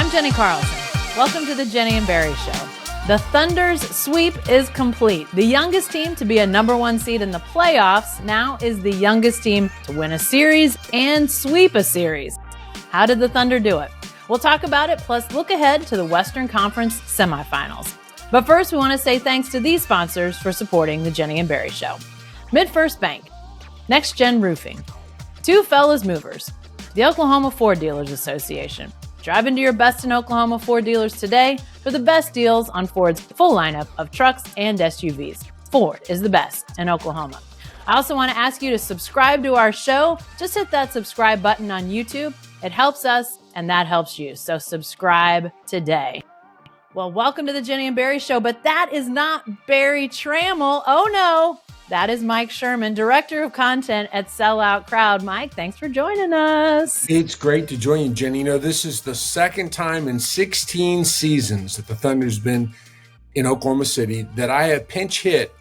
I'm Jenni Carlson. Welcome to the Jenni and Berry Show. The Thunder's sweep is complete. The youngest team to be a number one seed in the playoffs now is the youngest team to win a series and sweep a series. How did the Thunder do it? We'll talk about it, plus look ahead to the Western Conference semifinals. But first, we want to say thanks to these sponsors for supporting the Jenni and Berry Show. MidFirst Bank, Next Gen Roofing, Two Fellas Movers, the Oklahoma Ford Dealers Association. Drive into your best in Oklahoma Ford dealers today for the best deals on Ford's full lineup of trucks and SUVs. Ford is the best in Oklahoma. I also want to ask you to subscribe to our show. Just hit that subscribe button on YouTube. It helps us and that helps you. So subscribe today. Well, welcome to the Jenni and Berry Show, but that is not Barry Trammell. Oh no, that is Mike Sherman, Director of Content at Sellout Crowd. Mike, thanks for joining us. It's great to join you, Jenni. You know, this is the second time in 16 seasons that the Thunder's been in Oklahoma City that I have pinch hit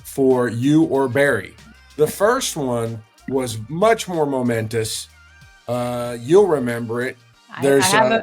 for you or Barry. The first one was much more momentous. You'll remember it. I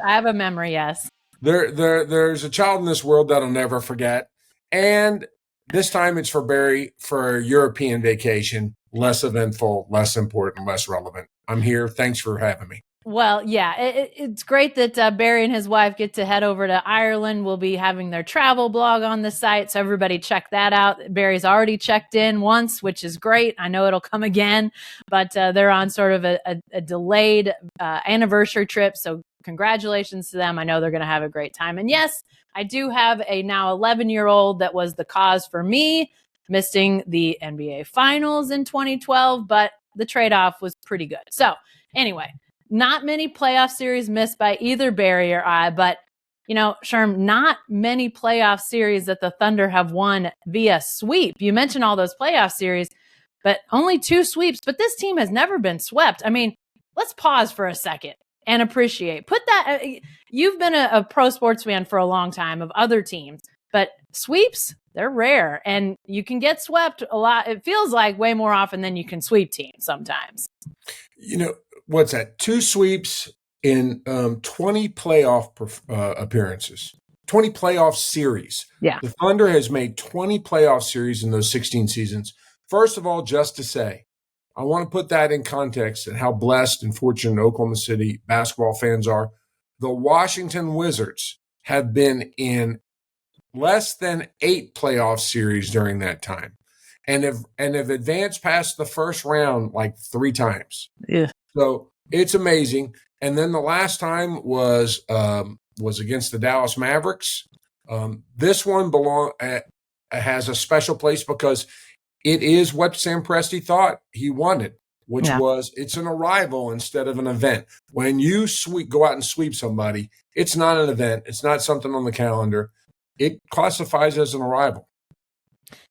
have a memory, yes. There's a child in this world that I'll never forget. And this time it's for Barry for a European vacation. Less eventful, less important, less relevant. I'm here. Thanks for having me. Well, yeah, it's great that Barry and his wife get to head over to Ireland. We'll be having their travel blog on the site, so everybody check that out. Barry's already checked in once, which is great. I know it'll come again, but they're on sort of a delayed anniversary trip, so congratulations to them. I know they're going to have a great time. And yes, I do have a now 11-year-old that was the cause for me missing the NBA Finals in 2012, but the trade-off was pretty good. So anyway, not many playoff series missed by either Barry or I, but, you know, Sherm, not many playoff series that the Thunder have won via sweep. You mentioned all those playoff series, but only 2 sweeps. But this team has never been swept. I mean, let's pause for a second and appreciate. Put that, you've been a pro sports fan for a long time of other teams, but sweeps, they're rare. And you can get swept a lot. It feels like way more often than you can sweep teams sometimes. You know, what's that? 2 sweeps in 20 playoff appearances, 20 playoff series. Yeah. The Thunder has made 20 playoff series in those 16 seasons. First of all, just to say, I want to put that in context and how blessed and fortunate Oklahoma City basketball fans are. The Washington Wizards have been in less than 8 playoff series during that time and have advanced past the first round like 3 times. Yeah. So it's amazing. And then the last time was against the Dallas Mavericks. This one has a special place because it is what Sam Presti thought he wanted, which was it's an arrival instead of an event. When you go out and sweep somebody, it's not an event. It's not something on the calendar. It classifies as an arrival.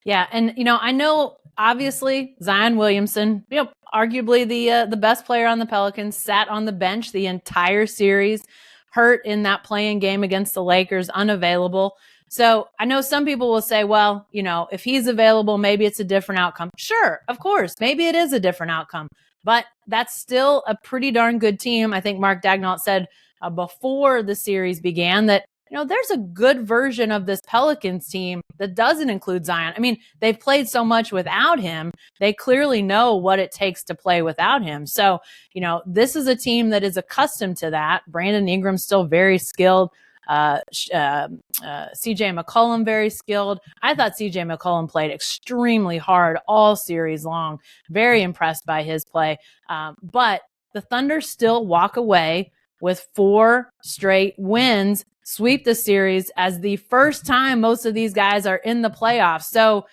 Yeah, and you know, I know obviously Zion Williamson, you know, arguably the best player on the Pelicans, sat on the bench the entire series, hurt in that playing game against the Lakers, unavailable. So I know some people will say, well, you know, if he's available, maybe it's a different outcome. Sure, of course, maybe it is a different outcome, but that's still a pretty darn good team. I think Mark Daigneault said before the series began that, you know, there's a good version of this Pelicans team that doesn't include Zion. I mean, they've played so much without him. They clearly know what it takes to play without him. So, you know, this is a team that is accustomed to that. Brandon Ingram's still very skilled. CJ McCollum, very skilled. I thought CJ McCollum played extremely hard all series long. Very impressed by his play. But the Thunder still walk away with 4 straight wins, sweep the series as the first time most of these guys are in the playoffs. So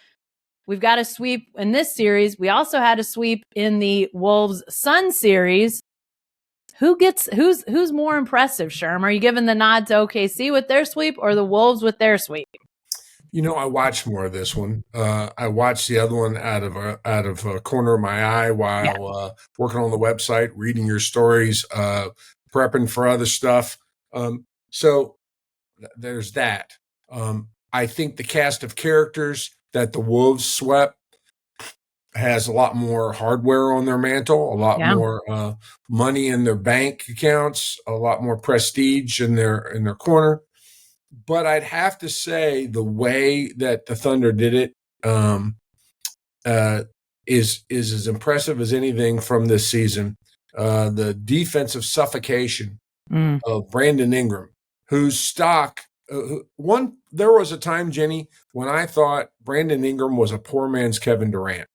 we've got a sweep in this series. We also had a sweep in the Wolves-Sun series. Who's more impressive, Sherm? Are you giving the nod to OKC with their sweep or the Wolves with their sweep? You know, I watched more of this one. I watched the other one out of a corner of my eye while working on the website, reading your stories, prepping for other stuff. So there's that. I think the cast of characters that the Wolves swept has a lot more hardware on their mantle, a lot Yeah. more money in their bank accounts, a lot more prestige in their corner. But I'd have to say the way that the Thunder did it is as impressive as anything from this season. The defensive suffocation of Brandon Ingram, whose stock there was a time, Jenny, when I thought Brandon Ingram was a poor man's Kevin Durant.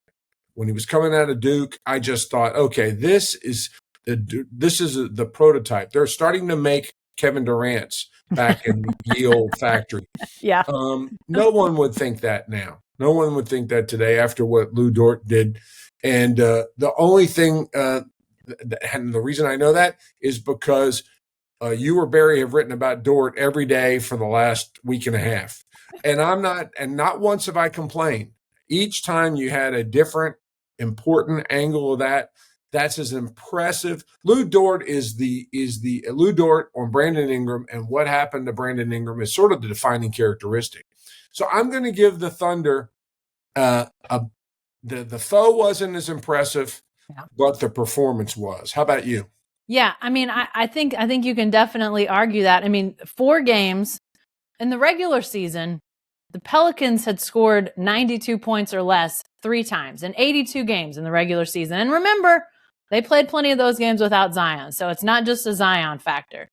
When he was coming out of Duke, I just thought, okay, this is the prototype. They're starting to make Kevin Durant's back in the ye old factory. Yeah. No one would think that now. No one would think that today after what Lu Dort did. And the only thing, and the reason I know that is because you or Barry have written about Dort every day for the last week and a half. And not once have I complained. Each time you had a different important angle of that. That's as impressive. Lu Dort is the Lu Dort on Brandon Ingram, and what happened to Brandon Ingram is sort of the defining characteristic. So I'm going to give the Thunder the foe wasn't as impressive, but the performance was. How about you? Yeah, I mean, I think you can definitely argue that. I mean, 4 games in the regular season, the Pelicans had scored 92 points or less 3 times in 82 games in the regular season. And remember, they played plenty of those games without Zion, so it's not just a Zion factor.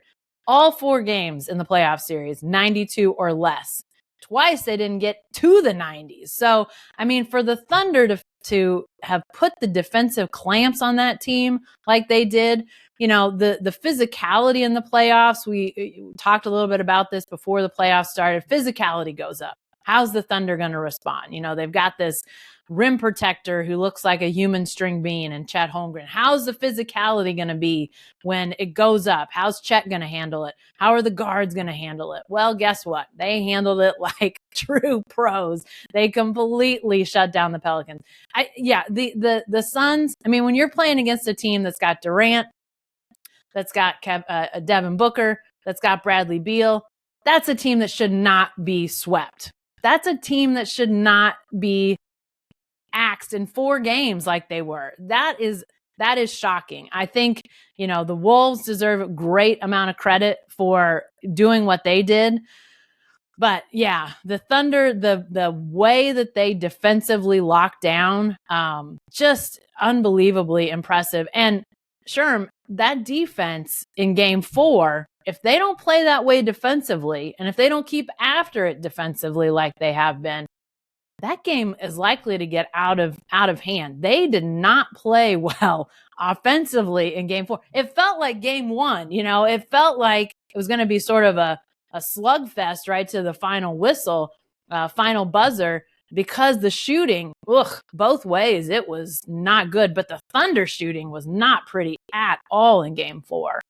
All 4 games in the playoff series, 92 or less. Twice they didn't get to the 90s. So, I mean, for the Thunder to have put the defensive clamps on that team like they did, you know, the physicality in the playoffs, we talked a little bit about this before the playoffs started. Physicality goes up. How's the Thunder going to respond? You know, they've got this rim protector who looks like a human string bean and Chet Holmgren. How's the physicality going to be when it goes up? How's Chet going to handle it? How are the guards going to handle it? Well, guess what? They handled it like true pros. They completely shut down the Pelicans. The Suns, I mean, when you're playing against a team that's got Durant, that's got Devin Booker, that's got Bradley Beal, that's a team that should not be swept. That's a team that should not be axed in 4 games like they were. That is shocking. I think, you know, the Wolves deserve a great amount of credit for doing what they did. But yeah, the Thunder, the way that they defensively locked down, just unbelievably impressive. And Sherm, that defense in game 4, if they don't play that way defensively, and if they don't keep after it defensively like they have been, that game is likely to get out of hand. They did not play well offensively in game 4. It felt like game 1, you know, it felt like it was going to be sort of a slugfest right to the final whistle, final buzzer, because the shooting, both ways, it was not good. But the Thunder shooting was not pretty at all in game 4.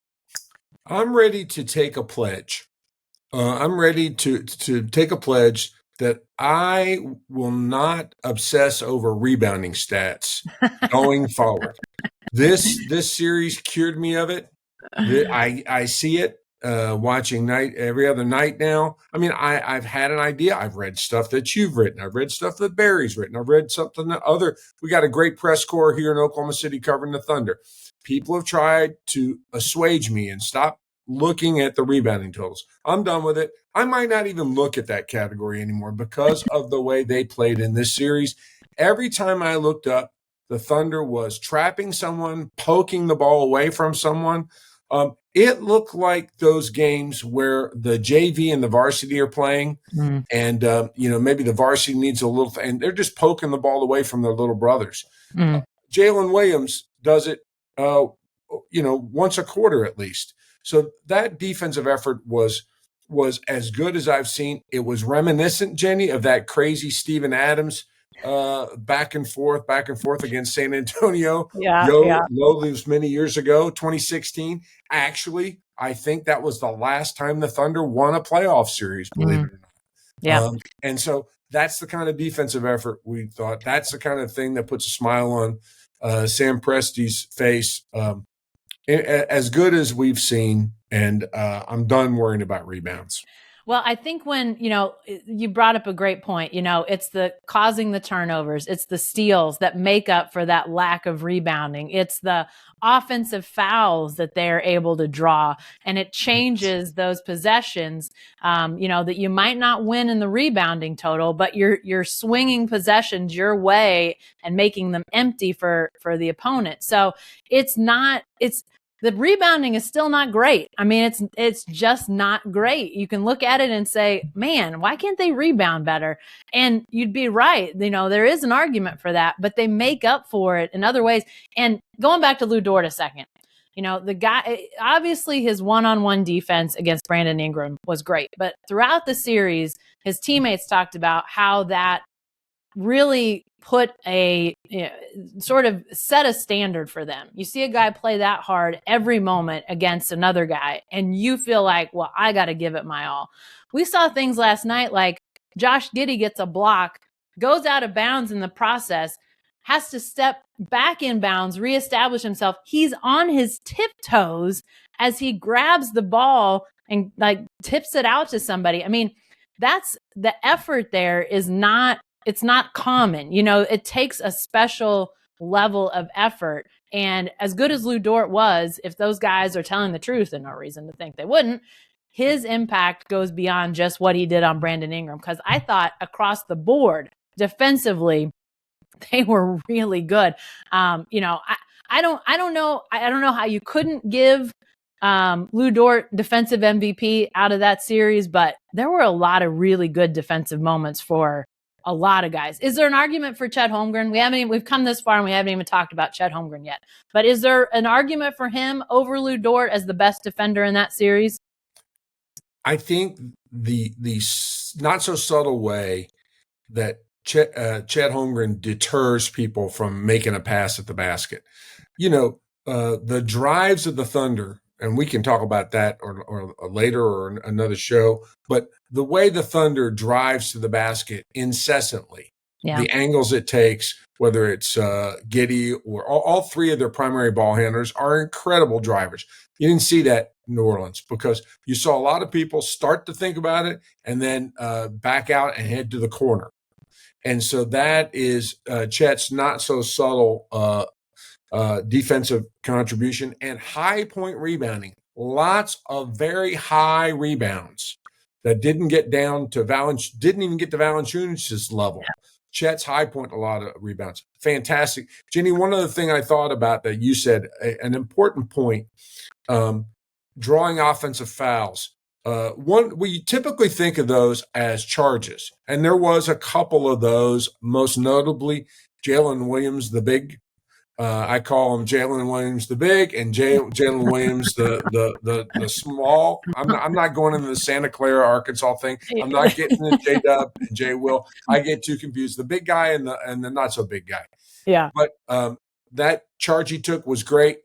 I'm ready to take a pledge. I'm ready to take a pledge that I will not obsess over rebounding stats going forward. This series cured me of it. I see it watching every other night now. I mean, I've had an idea. I've read stuff that you've written. I've read stuff that Barry's written. I've read something that we got a great press corps here in Oklahoma City covering the Thunder. People have tried to assuage me and stop looking at the rebounding totals. I'm done with it. I might not even look at that category anymore because of the way they played in this series. Every time I looked up, the Thunder was trapping someone, poking the ball away from someone. It looked like those games where the JV and the varsity are playing, and maybe the varsity needs a little, and they're just poking the ball away from their little brothers. Jalen Williams does it, once a quarter at least. So that defensive effort was as good as I've seen. It was reminiscent, Jenny, of that crazy Steven Adams back and forth against San Antonio. Those many years ago, 2016. Actually, I think that was the last time the Thunder won a playoff series, believe it or not. Yeah. And so that's the kind of defensive effort we thought. That's the kind of thing that puts a smile on Sam Presti's face. As good as we've seen, and I'm done worrying about rebounds. Well, I think when, you brought up a great point, it's the causing the turnovers, it's the steals that make up for that lack of rebounding. It's the offensive fouls that they're able to draw, and it changes those possessions, that you might not win in the rebounding total, but you're swinging possessions your way and making them empty for the opponent. So the rebounding is still not great. I mean, it's just not great. You can look at it and say, man, why can't they rebound better? And you'd be right. There is an argument for that, but they make up for it in other ways. And going back to Lu Dort a second, the guy, obviously his one-on-one defense against Brandon Ingram was great, but throughout the series, his teammates talked about how that really put sort of set a standard for them. You see a guy play that hard every moment against another guy, and you feel like, well, I got to give it my all. We saw things last night like Josh Giddey gets a block, goes out of bounds in the process, has to step back in bounds, reestablish himself. He's on his tiptoes as he grabs the ball and tips it out to somebody. I mean, that's the effort there is not, it's not common. It takes a special level of effort. And as good as Lu Dort was, if those guys are telling the truth, and no reason to think they wouldn't, his impact goes beyond just what he did on Brandon Ingram. Because I thought across the board, defensively, they were really good. I don't know how you couldn't give Lu Dort defensive MVP out of that series, but there were a lot of really good defensive moments for a lot of guys. Is there an argument for Chet Holmgren? We've come this far and we haven't even talked about Chet Holmgren yet. But is there an argument for him over Lu Dort as the best defender in that series? I think the not so subtle way that Chet Holmgren deters people from making a pass at the basket. The drives of the Thunder, and we can talk about that or later or another show, but the way the Thunder drives to the basket incessantly, the angles it takes, whether it's Giddey or all three of their primary ball handlers are incredible drivers. You didn't see that in New Orleans because you saw a lot of people start to think about it and then back out and head to the corner. And so that is Chet's not so subtle defensive contribution and high point rebounding. Lots of very high rebounds that didn't get down to didn't even get to Valanciunas' level. Yeah. Chet's high point, a lot of rebounds. Fantastic. Jenni, one other thing I thought about that you said, an important point, drawing offensive fouls. We typically think of those as charges, and there was a couple of those, most notably Jalen Williams, the big. I call him Jalen Williams the big and Jalen Williams the small. I'm not going into the Santa Clara, Arkansas thing. I'm not getting the J-Dub and J-Will. I get too confused. The big guy and the not so big guy. Yeah. But that charge he took was great.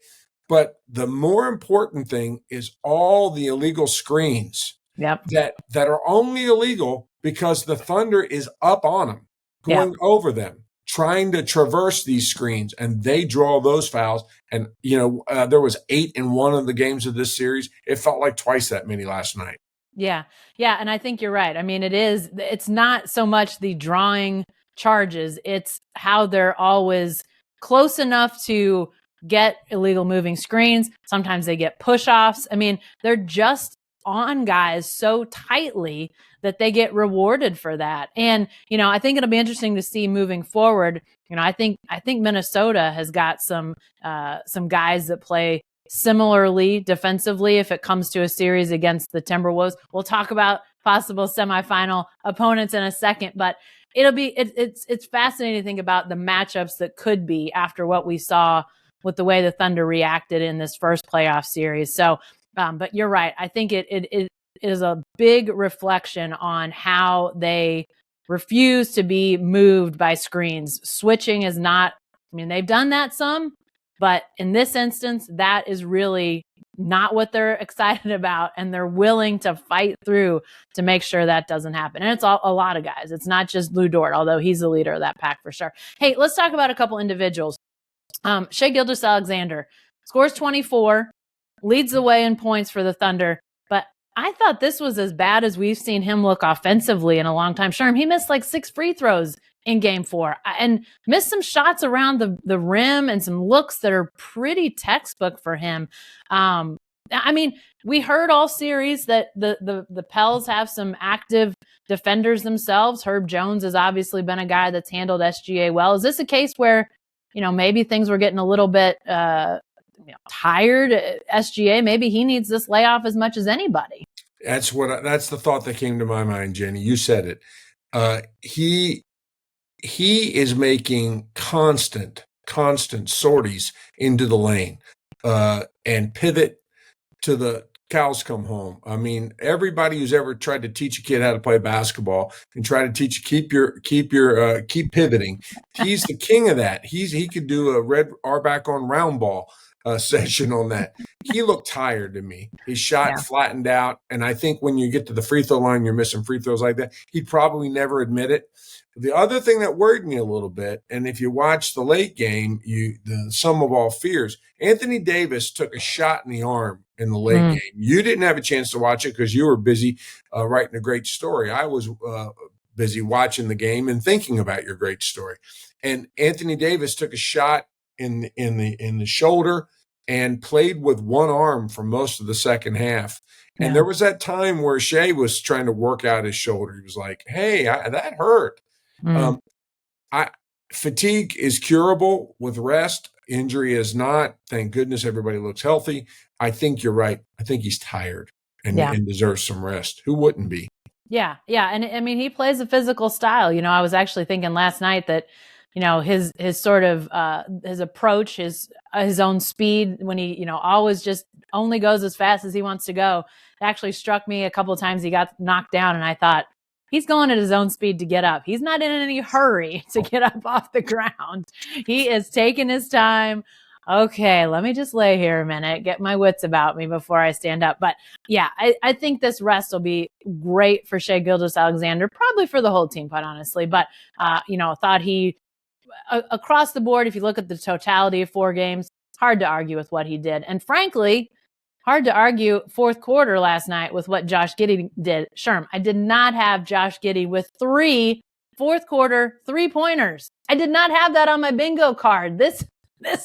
But the more important thing is all the illegal screens that are only illegal because the Thunder is up on them, going over them, trying to traverse these screens, and they draw those fouls. And, there was 8 in one of the games of this series. It felt like twice that many last night. Yeah. Yeah. And I think you're right. I mean, it's not so much the drawing charges. It's how they're always close enough to get illegal moving screens. Sometimes they get push-offs. I mean, they're just on guys so tightly that they get rewarded for that. And, I think it'll be interesting to see moving forward. I think Minnesota has got some guys that play similarly defensively if it comes to a series against the Timberwolves. We'll talk about possible semifinal opponents in a second, but it's fascinating to think about the matchups that could be after what we saw with the way the Thunder reacted in this first playoff series. So, but you're right. I think it is a big reflection on how they refuse to be moved by screens. Switching is not, they've done that some, but in this instance, that is really not what they're excited about. And they're willing to fight through to make sure that doesn't happen. And it's a lot of guys. It's not just Lu Dort, although he's the leader of that pack for sure. Hey, let's talk about a couple individuals. Shai Gilgeous-Alexander scores 24, leads the way in points for the Thunder. But I thought this was as bad as we've seen him look offensively in a long time. Sherm, he missed like 6 free throws in game 4 and missed some shots around the rim and some looks that are pretty textbook for him. I mean, we heard all series that the Pels have some active defenders themselves. Herb Jones has obviously been a guy that's handled SGA well. Is this a case where, maybe things were getting a little bit tired? SGA, maybe he needs this layoff as much as anybody. That's the thought that came to my mind, Jenny. You said it. He is making constant sorties into the lane and pivot to the cows come home. I mean, everybody who's ever tried to teach a kid how to play basketball and try to teach keep pivoting. He's the king of that. He could do a red R back on round ball session on that. He looked tired to me. His shot flattened out, and I think when you get to the free throw line, you're missing free throws like that. He'd probably never admit it. The other thing that worried me a little bit, and if you watch the late game, the sum of all fears, Anthony Davis took a shot in the arm in the late game. You didn't have a chance to watch it because you were busy writing a great story. I was busy watching the game and thinking about your great story. And Anthony Davis took a shot in the shoulder and played with one arm for most of the second half. And there was that time where Shai was trying to work out his shoulder. He was like, "Hey, that hurt." Fatigue is curable with rest. Injury is not. Thank goodness everybody looks healthy. I think you're right. I think he's tired and deserves some rest. Who wouldn't be? Yeah. And I mean, he plays a physical style. I was actually thinking last night that, his sort of his approach, his own speed when he, always just only goes as fast as he wants to go. It actually struck me a couple of times he got knocked down, and I thought, he's going at his own speed to get up. He's not in any hurry to get up off the ground. He is taking his time. Okay, let me just lay here a minute, get my wits about me before I stand up. But yeah, I think this rest will be great for Shai Gilgeous-Alexander, probably for the whole team, quite honestly. But, thought he, across the board, if you look at the totality of 4 games, hard to argue with what he did. And frankly, hard to argue fourth quarter last night with what Josh Giddey did. Sherm, I did not have Josh Giddey with 3 fourth quarter 3-pointers. I did not have that on my bingo card. This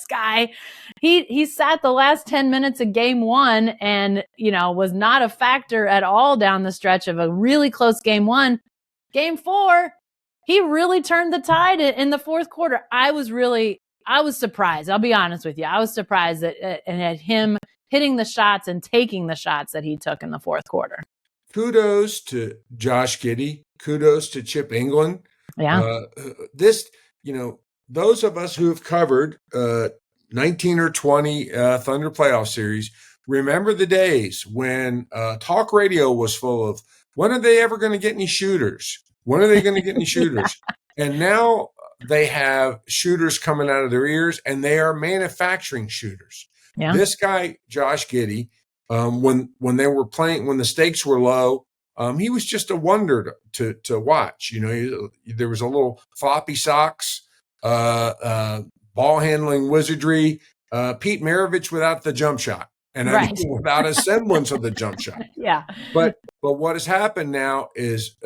guy, he sat the last 10 minutes of game 1 and, was not a factor at all down the stretch of a really close game 1. Game 4, he really turned the tide in the fourth quarter. I was surprised. I'll be honest with you. I was surprised at him hitting the shots and taking the shots that he took in the fourth quarter. Kudos to Josh Giddey. Kudos to Chip England. Yeah. Those of us who have covered 19 or 20 Thunder playoff series remember the days when talk radio was full of, when are they ever going to get any shooters? When are they going to get any shooters? And now they have shooters coming out of their ears, and they are manufacturing shooters. Yeah. This guy, Josh Giddey, when they were playing, when the stakes were low, he was just a wonder to watch. There was a little floppy socks, ball handling wizardry, Pete Maravich without the jump shot, and right. I mean, without a semblance of the jump shot. Yeah. But what has happened now is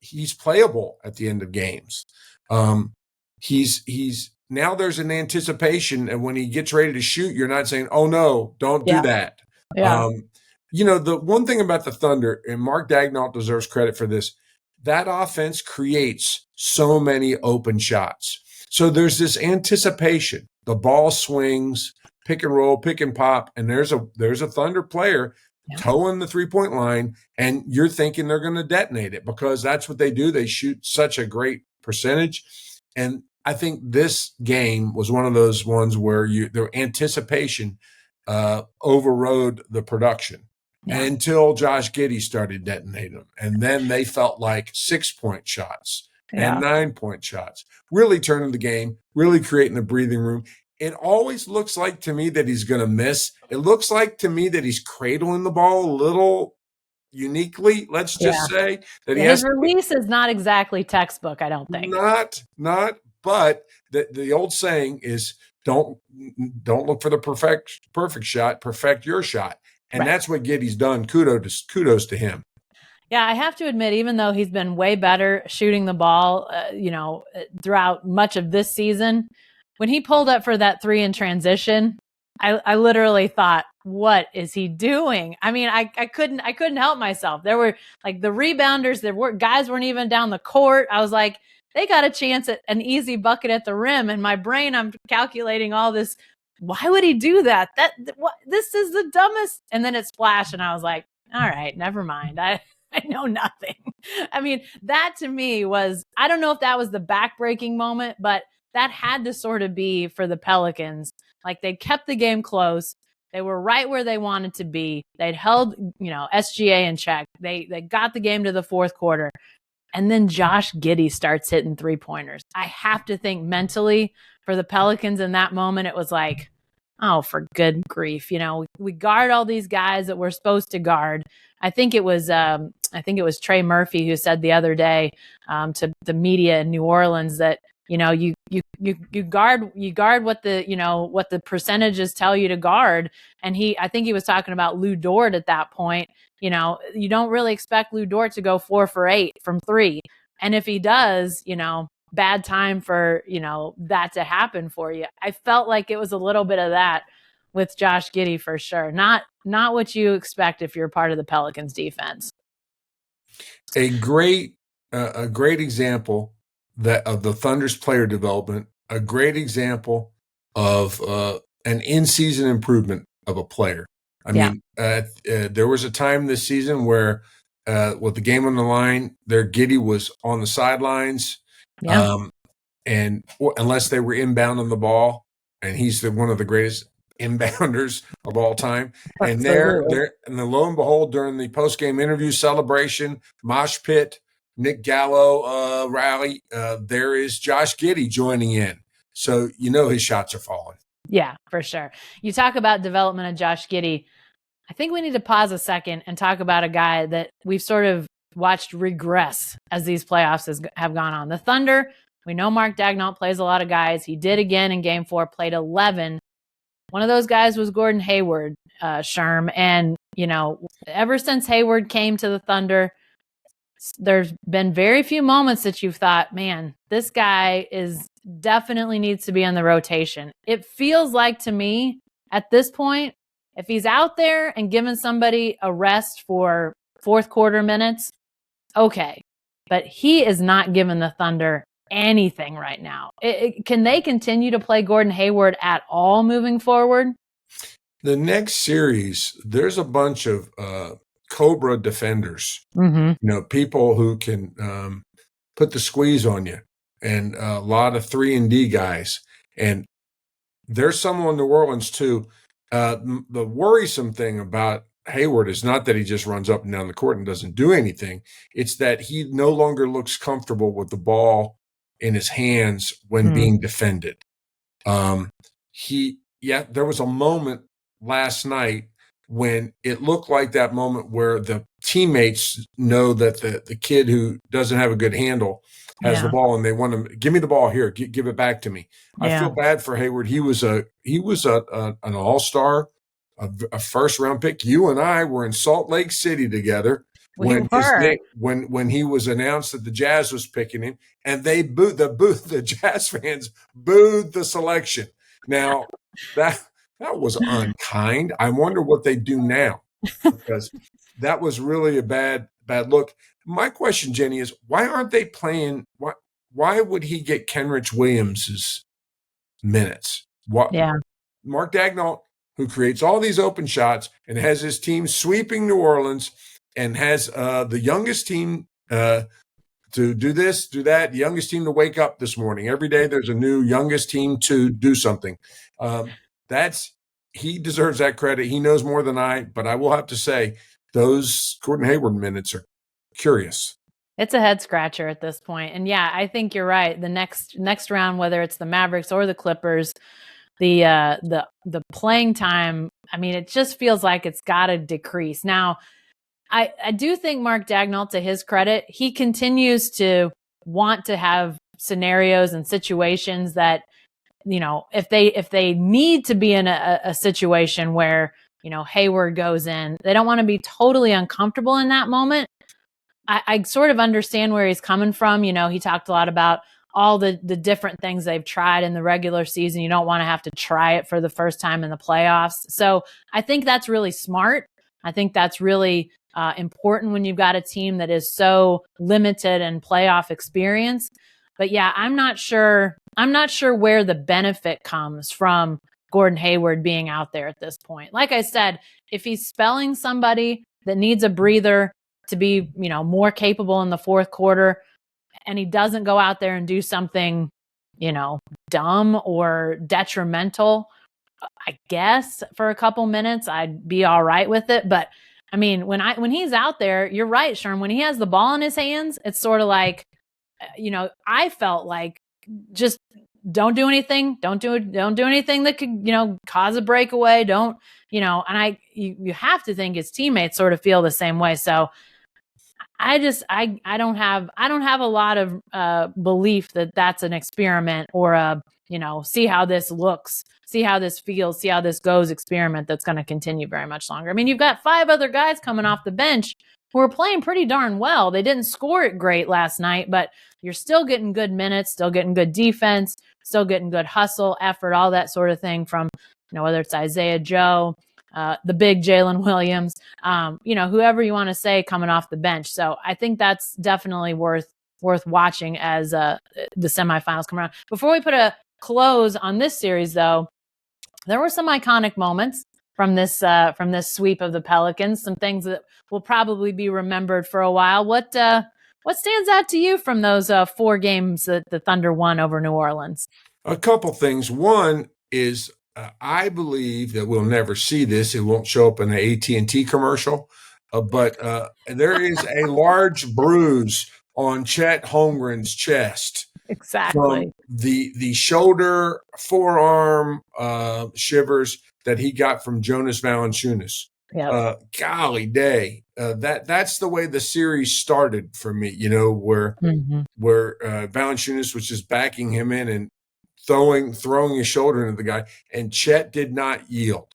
he's playable at the end of games. He's now there's an anticipation, and when he gets ready to shoot, you're not saying, "Oh no, don't do that." Yeah. The one thing about the Thunder, and Mark Daigneault deserves credit for this, that offense creates so many open shots. So there's this anticipation. The ball swings, pick and roll, pick and pop, and there's a Thunder player toeing the 3-point line, and you're thinking they're going to detonate it because that's what they do. They shoot such a great percentage. And I think this game was one of those ones where the anticipation overrode the production until Josh Giddey started detonating them. And then they felt like 6-point shots and 9-point shots, really turning the game, really creating a breathing room. It always looks like to me that he's going to miss. It looks like to me that he's cradling the ball a little uniquely, let's just say. That his release is not exactly textbook, I don't think. Not, but the old saying is don't look for the perfect shot, perfect your shot. And that's what Giddey's done. Kudos to him. Yeah, I have to admit, even though he's been way better shooting the ball, throughout much of this season, when he pulled up for that 3 in transition, I literally thought, what is he doing? I mean, I couldn't help myself. There were like the rebounders, guys weren't even down the court. I was like, they got a chance at an easy bucket at the rim. In my brain, I'm calculating all this. Why would he do that? This is the dumbest. And then it splashed, and I was like, all right, never mind. I know nothing. I mean, that to me was, I don't know if that was the backbreaking moment, but that had to sort of be for the Pelicans. Like, they kept the game close. They were right where they wanted to be. They'd held, SGA in check. They got the game to the fourth quarter. And then Josh Giddey starts hitting 3-pointers. I have to think mentally for the Pelicans in that moment, it was like, oh, for good grief. We guard all these guys that we're supposed to guard. I think it was Trey Murphy who said the other day to the media in New Orleans that, you guard what the percentages tell you to guard. And I think he was talking about Lu Dort at that point. You don't really expect Lu Dort to go 4 for 8 from 3. And if he does, bad time for, that to happen for you. I felt like it was a little bit of that with Josh Giddey for sure. Not what you expect if you're part of the Pelicans defense. A great example of the Thunder's player development, a great example of an in-season improvement of a player. I mean, there was a time this season where with the game on the line, Giddey was on the sidelines. Yeah. And unless they were inbound on the ball, and he's one of the greatest inbounders of all time. And and then lo and behold, during the post-game interview celebration, mosh pit, Nick Gallo rally, there is Josh Giddey joining in. So his shots are falling. Yeah, for sure. You talk about development of Josh Giddey. I think we need to pause a second and talk about a guy that we've sort of watched regress as these playoffs have gone on. The Thunder, we know Mark Daigneault plays a lot of guys. He did again in Game 4, played 11. One of those guys was Gordon Hayward, Sherm. And, ever since Hayward came to the Thunder, there's been very few moments that you've thought, man, this guy definitely needs to be in the rotation. It feels like to me at this point, if he's out there and giving somebody a rest for fourth quarter minutes, okay. But he is not giving the Thunder anything right now. Can they continue to play Gordon Hayward at all moving forward? The next series, there's a bunch of Cobra defenders, people who can put the squeeze on you, and a lot of 3-and-D guys. And there's some on New Orleans too. The worrisome thing about Hayward is not that he just runs up and down the court and doesn't do anything. It's that he no longer looks comfortable with the ball in his hands when being defended. There was a moment last night when it looked like that moment where the teammates know that the kid who doesn't have a good handle has the ball, and they want to give me the ball here, give it back to me. I feel bad for Hayward. He was an all-star, a first-round pick. You and I were in Salt Lake City together when he was announced that the Jazz was picking him, and they the Jazz fans booed the selection. Now that was unkind. I wonder what they do now, because that was really a bad look. My question, Jenny, is why aren't they playing? Why would he get Kenrich Williams's minutes? Mark Daigneault, who creates all these open shots and has his team sweeping New Orleans and has the youngest team to do this, do that, the youngest team to wake up this morning. Every day there's a new youngest team to do something. He deserves that credit. He knows more than I, but I will have to say those Gordon Hayward minutes are curious. It's a head scratcher at this point. And I think you're right. The next round, whether it's the Mavericks or the Clippers, the playing time, I mean, it just feels like it's got to decrease. Now, I do think Mark Daigneault, to his credit, he continues to want to have scenarios and situations that, if they need to be in a situation where Hayward goes in. They don't want to be totally uncomfortable in that moment. I sort of understand where he's coming from. He talked a lot about all the different things they've tried in the regular season. You don't want to have to try it for the first time in the playoffs. So I think that's really smart. I think that's really important when you've got a team that is so limited in playoff experience. But yeah, I'm not sure where the benefit comes from Gordon Hayward being out there at this point. Like I said, if he's spelling somebody that needs a breather to be, more capable in the fourth quarter, and he doesn't go out there and do something, dumb or detrimental, I guess for a couple minutes, I'd be all right with it. But I mean, when he's out there, you're right, Sherm, when he has the ball in his hands, it's sort of like, I felt like just don't do anything. Don't do anything that could, cause a breakaway. Don't, and you have to think his teammates sort of feel the same way. So I don't have a lot of belief that that's an experiment or a, see how this looks, see how this feels, see how this goes experiment that's going to continue very much longer. I mean, you've got 5 other guys coming off the bench who are playing pretty darn well. They didn't score it great last night, but you're still getting good minutes, still getting good defense, still getting good hustle, effort, all that sort of thing from, whether it's Isaiah Joe, the big Jalen Williams, whoever you want to say coming off the bench. So I think that's definitely worth watching as the semifinals come around. Before we put a close on this series, though, there were some iconic moments from this sweep of the Pelicans. Some things that will probably be remembered for a while. What stands out to you from those 4 games that the Thunder won over New Orleans? A couple things. One is I believe that we'll never see this. It won't show up in the AT&T commercial, but there is a large bruise on Chet Holmgren's chest. Exactly. From the shoulder, forearm shivers that he got from Jonas Valanciunas. Yep. Golly day. That's the way the series started for me, where Valanciunas was just backing him in and throwing his shoulder into the guy, and Chet did not yield.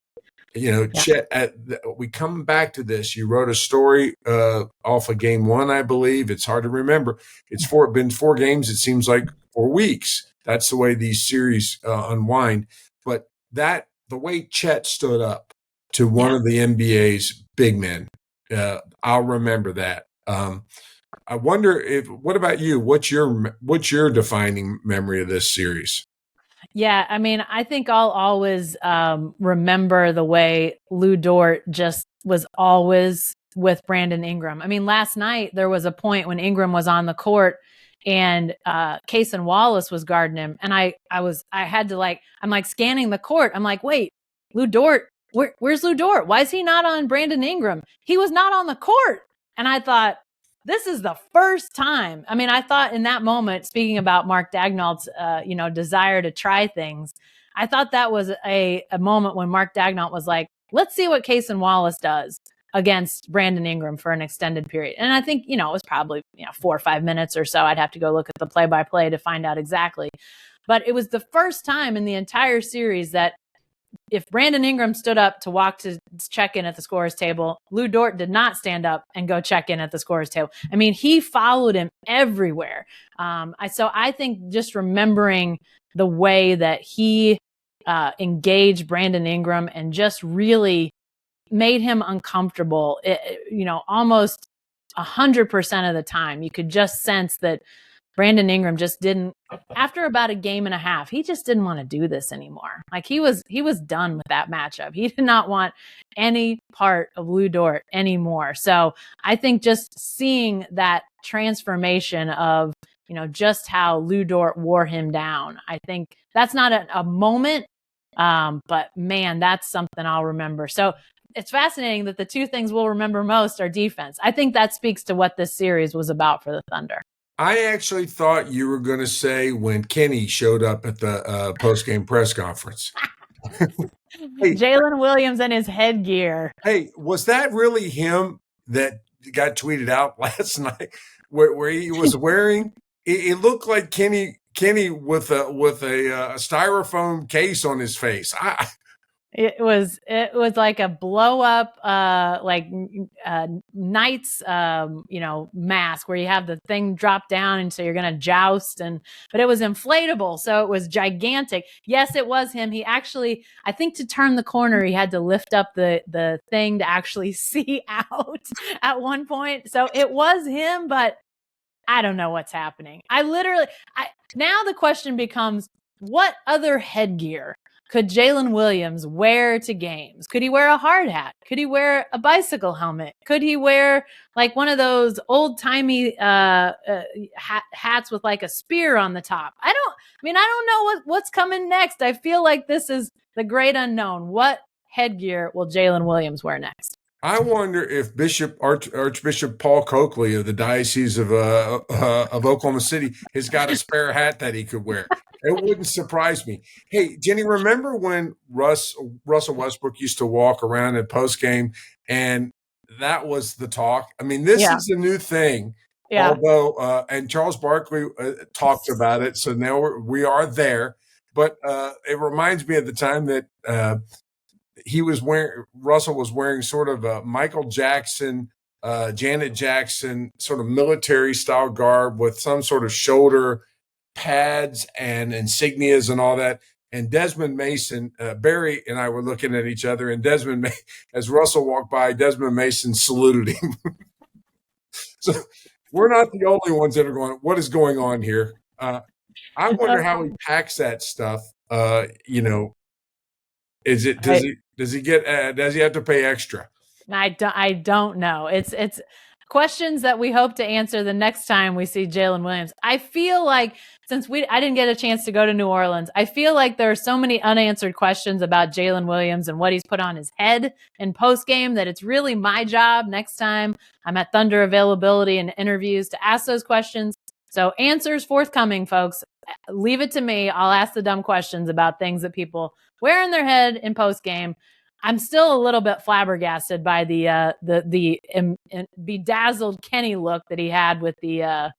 Chet, we come back to this. You wrote a story off of game 1, I believe. It's hard to remember. It's been 4 games. It seems like 4 weeks. That's the way these series unwind. But the way Chet stood up to one of the NBA's big men, I'll remember that. I wonder what about you? What's your defining memory of this series? Yeah, I mean, I think I'll always remember the way Lu Dort just was always with Brandon Ingram. I mean, last night there was a point when Ingram was on the court and Cason Wallace was guarding him, and I had to I'm like scanning the court. I'm like, wait, Lu Dort, where's Lu Dort? Why is he not on Brandon Ingram? He was not on the court, and I thought, this is the first time. I mean, I thought in that moment, speaking about Mark Dagnall's, desire to try things, I thought that was a moment when Mark Dagnall was like, let's see what Cason Wallace does against Brandon Ingram for an extended period. And I think, it was probably 4 or 5 minutes or so. I'd have to go look at the play-by-play to find out exactly. But it was the first time in the entire series that if Brandon Ingram stood up to walk to check in at the scorer's table, Lu Dort did not stand up and go check in at the scorer's table. I mean, he followed him everywhere. So I think just remembering the way that he engaged Brandon Ingram and just really made him uncomfortable, almost 100% of the time. You could just sense that Brandon Ingram just didn't, after about a game and a half, he just didn't want to do this anymore. Like he was done with that matchup. He did not want any part of Lu Dort anymore. So I think just seeing that transformation of, just how Lu Dort wore him down, I think that's not a moment, but man, that's something I'll remember. So it's fascinating that the 2 things we'll remember most are defense. I think that speaks to what this series was about for the Thunder. I actually thought you were going to say when Kenny showed up at the post-game press conference. Hey, Jalen Williams and his headgear. Hey, was that really him that got tweeted out last night where he was wearing? It looked like Kenny with a styrofoam case on his face. It was like a blow up, Knights, mask where you have the thing drop down, and so you're gonna joust, but it was inflatable, so it was gigantic. Yes, it was him. He actually, I think, to turn the corner, he had to lift up the thing to actually see out at one point. So it was him, but I don't know what's happening. Now the question becomes, what other headgear could Jalen Williams wear to games? Could he wear a hard hat? Could he wear a bicycle helmet? Could he wear like one of those old timey hats with like a spear on the top? I don't know what's coming next. I feel like this is the great unknown. What headgear will Jalen Williams wear next? I wonder if Archbishop Paul Coakley of the Diocese of Oklahoma City has got a spare hat that he could wear. It wouldn't surprise me. Hey, Jenny, remember when Russell Westbrook used to walk around at postgame, and that was the talk? I mean, this is a new thing. Yeah. Although, and Charles Barkley talked about it, so now we are there. But it reminds me of the time that Russell was wearing sort of a Michael Jackson, Janet Jackson sort of military style garb with some sort of shoulder pads and insignias and all that. And Desmond Mason, Barry and I were looking at each other, and as Russell walked by, Desmond Mason saluted him. So we're not the only ones that are going, what is going on here? I wonder how he packs that stuff. Does he have to pay extra? I don't know. It's questions that we hope to answer the next time we see Jalen Williams. I feel like, since I didn't get a chance to go to New Orleans, I feel like there are so many unanswered questions about Jalen Williams and what he's put on his head in postgame that it's really my job next time I'm at Thunder availability and interviews to ask those questions. So answers forthcoming, folks. Leave it to me. I'll ask the dumb questions about things that people wear in their head in postgame. I'm still a little bit flabbergasted by the bedazzled Kenny look that he had with the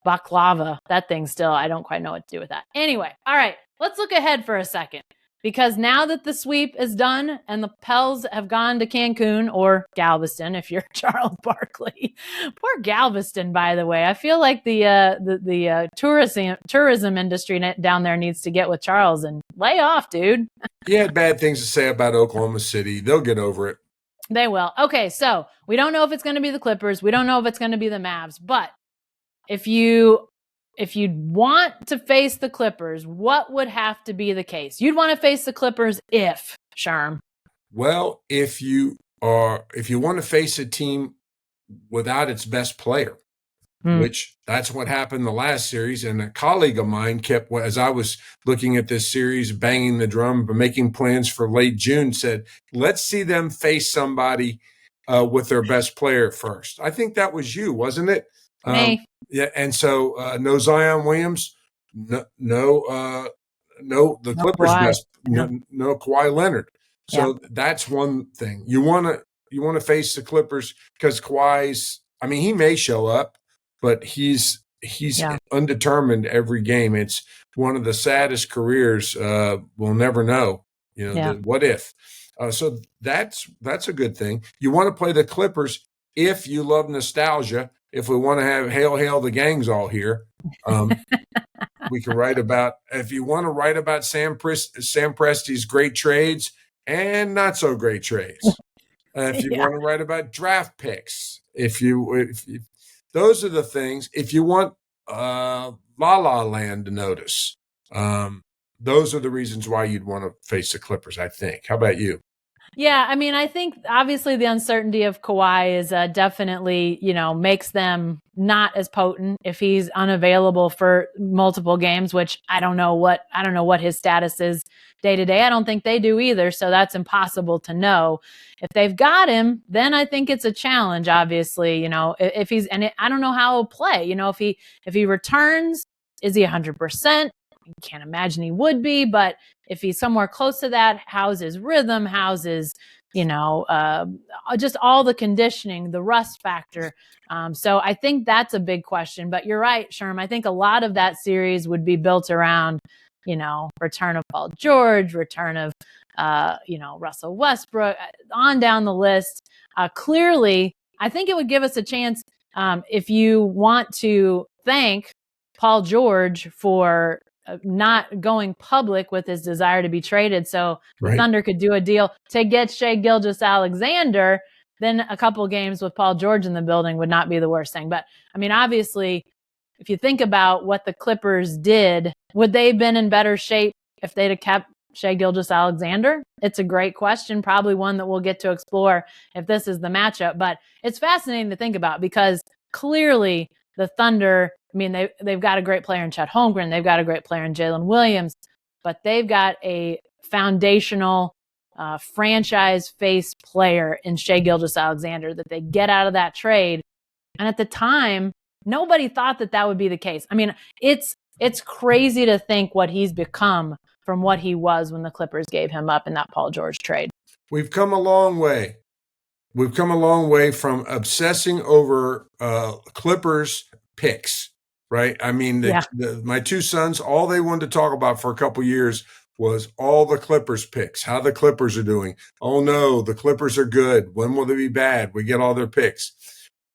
baklava. That thing still, I don't quite know what to do with that. Anyway, all right, let's look ahead for a second. Because now that the sweep is done and the Pels have gone to Cancun or Galveston, if you're Charles Barkley. Poor Galveston, by the way. I feel like the tourism industry down there needs to get with Charles and lay off, dude. He had bad things to say about Oklahoma City. They'll get over it. They will. Okay, so we don't know if it's going to be the Clippers. We don't know if it's going to be the Mavs. But if you want to face the Clippers, what would have to be the case? You'd want to face the Clippers if, Sharm. Well, if you want to face a team without its best player, which that's what happened the last series. And a colleague of mine kept, as I was looking at this series, banging the drum, but making plans for late June, said, let's see them face somebody with their best player first. I think that was you, wasn't it? Me. Yeah, and so no Zion Williams, no the Clippers' best, no Kawhi Leonard. So that's one thing. You want to face the Clippers because Kawhi's. I mean, he may show up, but he's undetermined every game. It's one of the saddest careers. We'll never know. What if? So that's a good thing. You want to play the Clippers if you love nostalgia. If we want to have hail the gangs all here, we can write about. If you want to write about Sam Presti's great trades and not so great trades, if you want to write about draft picks, if those are the things. If you want La La Land to notice, those are the reasons why you'd want to face the Clippers. I think. How about you? Yeah, I mean, I think obviously the uncertainty of Kawhi is definitely, makes them not as potent if he's unavailable for multiple games, which I don't know what his status is day to day. I don't think they do either. So that's impossible to know. If they've got him, then I think it's a challenge, obviously, if he's, and I don't know how he'll play, if he returns, is he 100%? Can't imagine he would be, but if he's somewhere close to that, how's his rhythm? How's his, just all the conditioning, the rust factor. So I think that's a big question. But you're right, Sherm. I think a lot of that series would be built around, return of Paul George, return of Russell Westbrook, on down the list. Clearly, I think it would give us a chance if you want to thank Paul George for not going public with his desire to be traded so the Thunder could do a deal to get Shai Gilgeous-Alexander, then a couple games with Paul George in the building would not be the worst thing. But, I mean, obviously, if you think about what the Clippers did, would they have been in better shape if they'd have kept Shai Gilgeous-Alexander? It's a great question, probably one that we'll get to explore if this is the matchup. But it's fascinating to think about because clearly the Thunder, I mean, they've got a great player in Chet Holmgren. They've got a great player in Jalen Williams. But they've got a foundational franchise face player in Shai Gilgeous-Alexander that they get out of that trade. And at the time, nobody thought that would be the case. I mean, it's crazy to think what he's become from what he was when the Clippers gave him up in that Paul George trade. We've come a long way. We've come a long way from obsessing over Clippers picks, right? I mean, my two sons, all they wanted to talk about for a couple years was all the Clippers picks, how the Clippers are doing. Oh, no, the Clippers are good. When will they be bad? We get all their picks.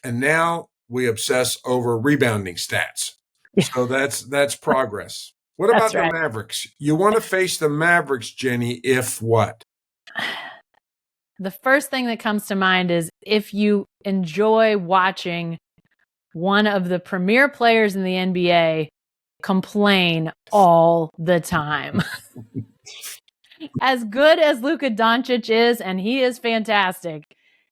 And now we obsess over rebounding stats. So that's progress. What about the Mavericks? You want to face the Mavericks, Jenni, if what? The first thing that comes to mind is if you enjoy watching one of the premier players in the NBA complain all the time. As good as Luka Doncic is, and he is fantastic,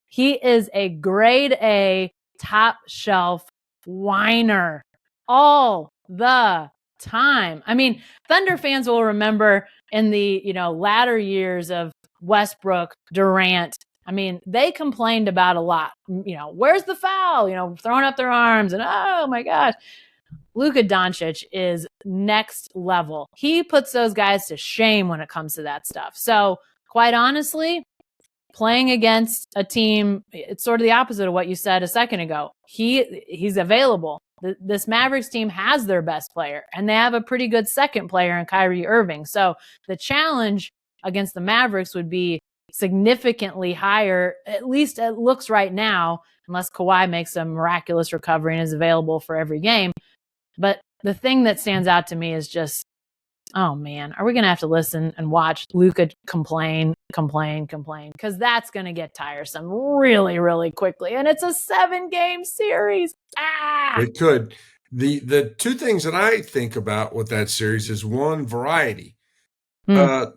he is a grade A top shelf whiner all the time. I mean, Thunder fans will remember in the, latter years of Westbrook, Durant. I mean, they complained about a lot. Where's the foul? Throwing up their arms and, oh my gosh. Luka Doncic is next level. He puts those guys to shame when it comes to that stuff. So quite honestly, playing against a team, it's sort of the opposite of what you said a second ago. He's available. This Mavericks team has their best player, and they have a pretty good second player in Kyrie Irving. So the challenge against the Mavericks would be significantly higher, at least it looks right now, unless Kawhi makes a miraculous recovery and is available for every game. But the thing that stands out to me is just, oh man, are we going to have to listen and watch Luka complain? Because that's going to get tiresome really, really quickly. And it's a 7-game series. It could. The two things that I think about with that series is one, variety. Kyrie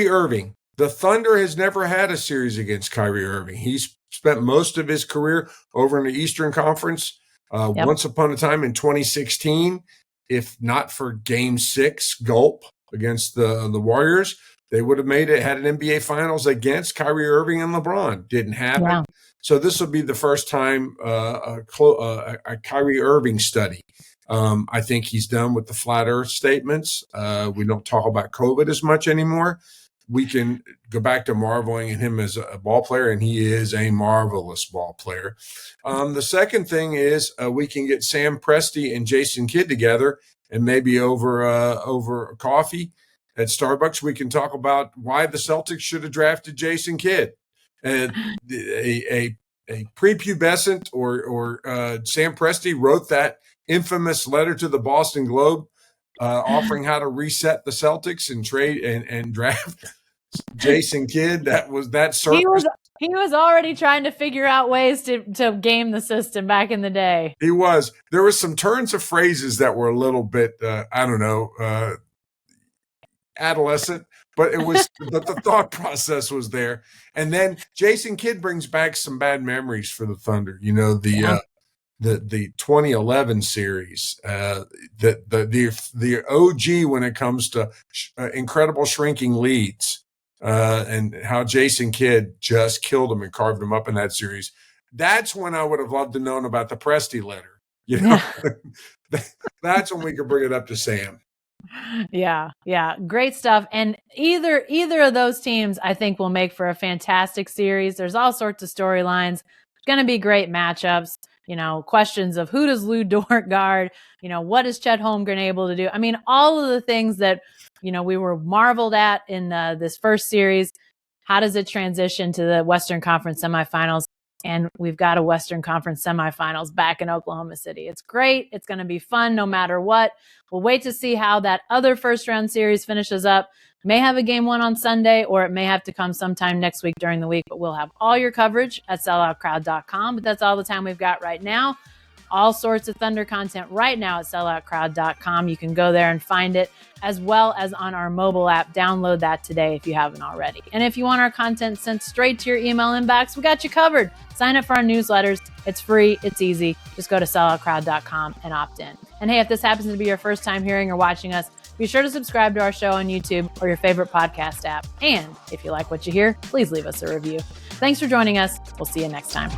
Irving, the Thunder has never had a series against Kyrie Irving. He's spent most of his career over in the Eastern Conference. Once upon a time in 2016, if not for Game 6 gulp against the Warriors, they would have had an NBA Finals against Kyrie Irving and LeBron. Didn't happen. Yeah. So this will be the first time a Kyrie Irving study. I think he's done with the flat earth statements. We don't talk about COVID as much anymore. We can go back to marveling at him as a ball player, and he is a marvelous ball player. The second thing is we can get Sam Presti and Jason Kidd together, and maybe over coffee at Starbucks, we can talk about why the Celtics should have drafted Jason Kidd. A prepubescent or Sam Presti wrote that infamous letter to the Boston Globe offering how to reset the Celtics and trade and draft Jason Kidd. That circus. He was already trying to figure out ways to game the system back in the day. He was. There was some turns of phrases that were a little bit, adolescent, but but the thought process was there. And then Jason Kidd brings back some bad memories for the Thunder. The 2011 series, the OG when it comes to incredible shrinking leads, and how Jason Kidd just killed him and carved him up in that series. That's when I would have loved to known about the Presti letter. That's when we could bring it up to Sam. Yeah. Great stuff. And either of those teams, I think, will make for a fantastic series. There's all sorts of storylines. It's going to be great matchups. Questions of who does Lu Dort guard? What is Chet Holmgren able to do? I mean, all of the things that we were marveled at in this first series. How does it transition to the Western Conference semifinals? And we've got a Western Conference semifinals back in Oklahoma City. It's great. It's going to be fun no matter what. We'll wait to see how that other first round series finishes up. May have a game 1 on Sunday, or it may have to come sometime next week during the week, but we'll have all your coverage at selloutcrowd.com. But that's all the time we've got right now. All sorts of Thunder content right now at selloutcrowd.com. You can go there and find it, as well as on our mobile app. Download that today if you haven't already. And if you want our content sent straight to your email inbox, we got you covered. Sign up for our newsletters. It's free. It's easy. Just go to selloutcrowd.com and opt in. And hey, if this happens to be your first time hearing or watching us, be sure to subscribe to our show on YouTube or your favorite podcast app. And if you like what you hear, please leave us a review. Thanks for joining us. We'll see you next time.